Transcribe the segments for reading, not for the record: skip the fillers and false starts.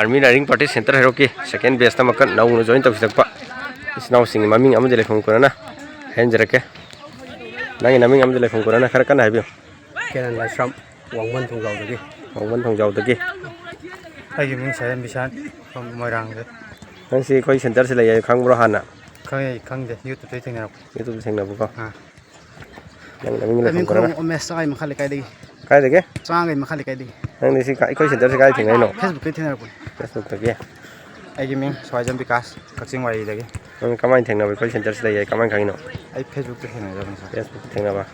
Army Riding Party Center Heroki, second best Tamakan, now joint of the is now singing Maming Amadele from Corona, Henjereke. Nine Naming Amadele from Corona, Harakan have you. Can I from 1 to go again? 1 from Jautaki. I give me 7 Bishan from my rank. I see quite centers like Kangrohana. Kang the youth to take up. You to sing the book. I mean, Messai Mahalikadi. Kai again? Sang in Mahalikadi. And this is quite centers I think I know. Facebook. That's not again. I give me so I jump because catching my leg. And come on, think of quite centers like come on, Kano. I Facebook to him. Yes, think about.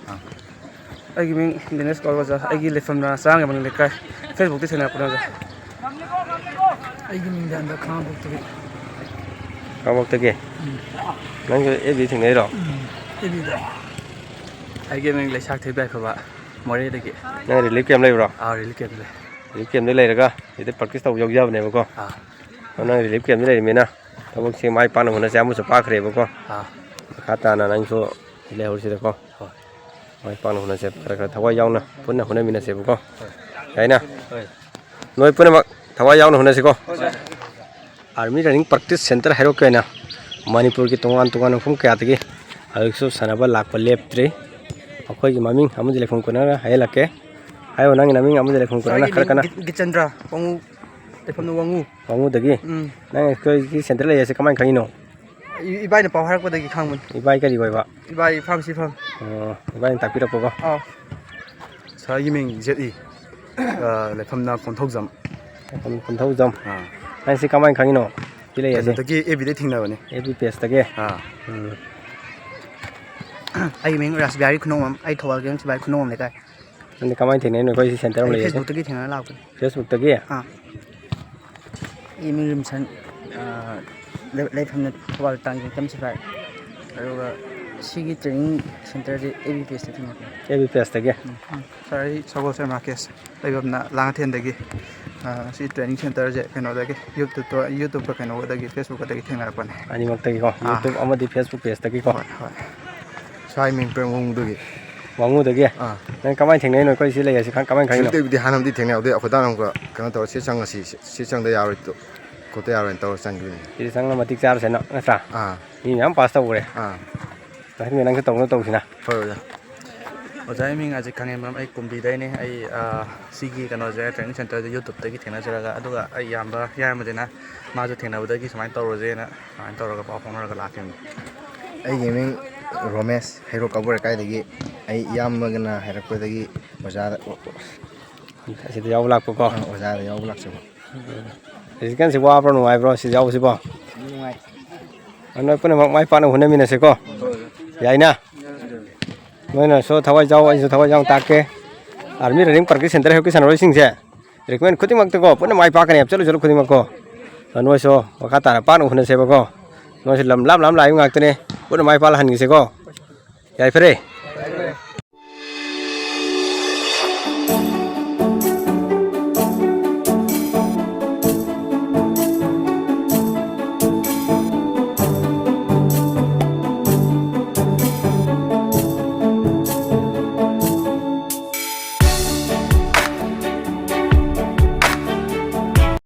I give me the next call was I give from the song among the guy. Facebook is enough. I give me the account to it. Come up again. Everything later. I give me like Shakti back about more again. Now, relief came later. I really get it. Relief came later. It's practice of your never go. Now, relief came later. Mina. I will see my partner when I am a park river. Katana and so level to the go. My partner when I said, Tawayana, Puna Hunamina Sebuko. China. No Punama, Tawayana Hunasico. Army Running Practice Center Herokana. Manipur Kitongan to one from Kataki. Also Sanaba Lapa Lep 3. Okay, Mammy, Amadele from Conara, Helake. I will not naming Amadele from Conara. Gitchandra, from the Wangu. Wangu the gay. Now, centrally as a command Kano. You buy the power with the common. You buy Kariwa. You buy pharmacy from. You buy Tapira. Oh. So you mean Jetty? Like from now from Tozam. From Tozam. I see command Kano. Everything now. Every pest again. I mean, Raspberry Gnome. I told them to buy Gnome like that. And the command in any center. Facebook to get him allowed. Facebook the gear. I mean, late from the world tongue comes right. She training center every place. Every pest again. Sorry, so Marcus. I have not long attended. See training center, you know, YouTube can over the Facebook the thing upon. Animal take off. YouTube on the Facebook page. The go. So I mean, won't do it. Wangu the gear. Then come on, think no crazy as you can't come and the Hanam detail of the Odananga, cannot see some season they are to Cotea and Tower Sangri. It is another charge and not. You am passed away. I think I'm going to talk further. What I mean, as a Kanam, I could be then a Sigi and other training center, the YouTube take it in as a Yamba, Yamadina, Mazatina, the Gis, my Torozena, and Toroga Papa laughing. I gaming romance, hero cover Kaidagi, I Yamagana, Herakodi, was that the Yavlak Poko, was that the Yavlak. You can see what from my bros is always about. I'm not putting my partner when I'm in a seco. Yaina. When I saw Tawajaw is a Tawajang Take, Army Running Practice Center Hokis and Racing there. Recommend Kutimak to go, put in my pocket and absolutely Kutimako. And we saw Wakata, Pano when I say go. No, Lam lying actine, put in my palahan is a go. Yafre.